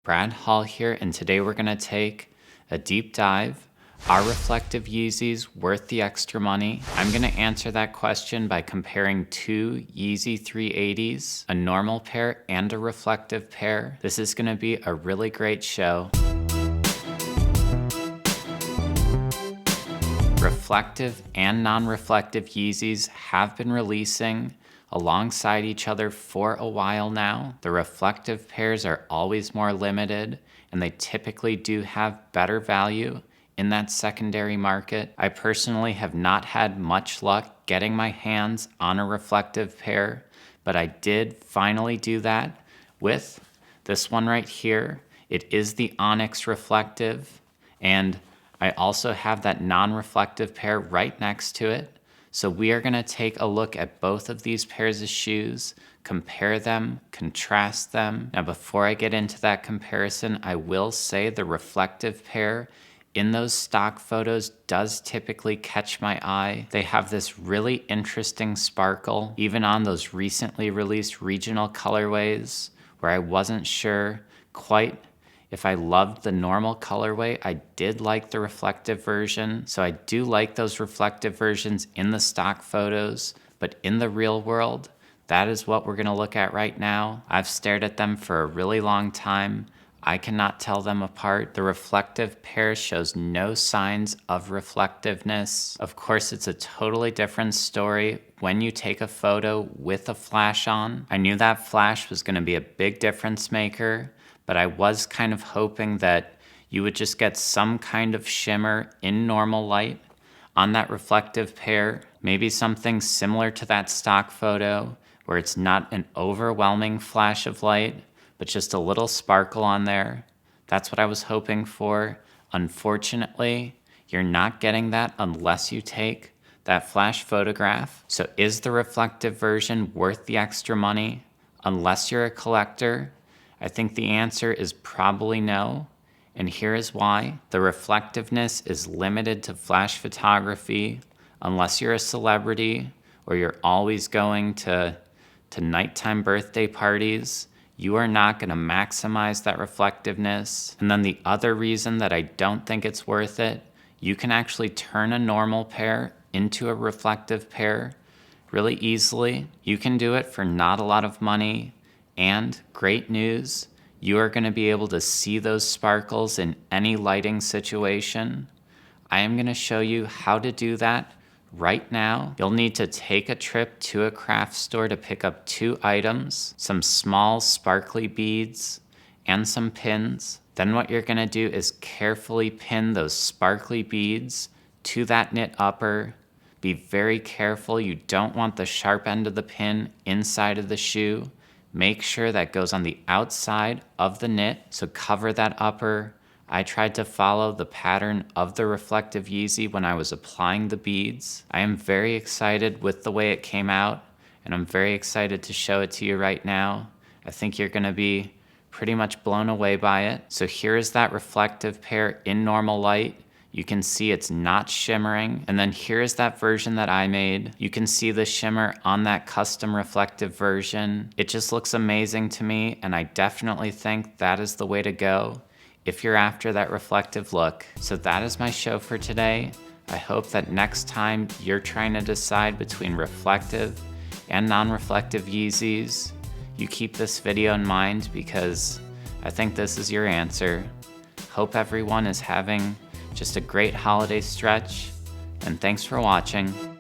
Brad Hall here, and today we're gonna take a deep dive. Are reflective Yeezys worth the extra money? I'm gonna answer that question by comparing two Yeezy 380s, a normal pair and a reflective pair. This is gonna be a really great show. Reflective and non-reflective Yeezys have been releasing alongside each other for a while now. The reflective pairs are always more limited, and they typically do have better value in that secondary market. I personally have not had much luck getting my hands on a reflective pair, but I did finally do that with this one right here. It is the Onyx reflective, and I also have that non-reflective pair right next to it. So we are gonna take a look at both of these pairs of shoes, compare them, contrast them. Now, before I get into that comparison, I will say the reflective pair in those stock photos does typically catch my eye. They have this really interesting sparkle, even on those recently released regional colorways, where I wasn't sure quite if I loved the normal colorway. I did like the reflective version, so I do like those reflective versions in the stock photos, but in the real world, that is what we're gonna look at right now. I've stared at them for a really long time. I cannot tell them apart. The reflective pair shows no signs of reflectiveness. Of course, it's a totally different story when you take a photo with a flash on. I knew that flash was gonna be a big difference maker, but I was kind of hoping that you would just get some kind of shimmer in normal light on that reflective pair, maybe something similar to that stock photo where it's not an overwhelming flash of light, but just a little sparkle on there. That's what I was hoping for. Unfortunately, you're not getting that unless you take that flash photograph. So is the reflective version worth the extra money? Unless you're a collector, I think the answer is probably no, and here is why. The reflectiveness is limited to flash photography. Unless you're a celebrity or you're always going to nighttime birthday parties, you are not gonna maximize that reflectiveness. And then the other reason that I don't think it's worth it, you can actually turn a normal pair into a reflective pair really easily. You can do it for not a lot of money. And great news, you are gonna be able to see those sparkles in any lighting situation. I am gonna show you how to do that right now. You'll need to take a trip to a craft store to pick up two items, some small sparkly beads and some pins. Then what you're gonna do is carefully pin those sparkly beads to that knit upper. Be very careful, you don't want the sharp end of the pin inside of the shoe. Make sure that goes on the outside of the knit, so cover that upper. I tried to follow the pattern of the reflective Yeezy when I was applying the beads. I am very excited with the way it came out, and I'm very excited to show it to you right now. I think you're gonna be pretty much blown away by it. So here is that reflective pair in normal light. You can see it's not shimmering. And then here's that version that I made. You can see the shimmer on that custom reflective version. It just looks amazing to me, and I definitely think that is the way to go if you're after that reflective look. So that is my show for today. I hope that next time you're trying to decide between reflective and non-reflective Yeezys, you keep this video in mind, because I think this is your answer. Hope everyone is having just a great holiday stretch, and thanks for watching.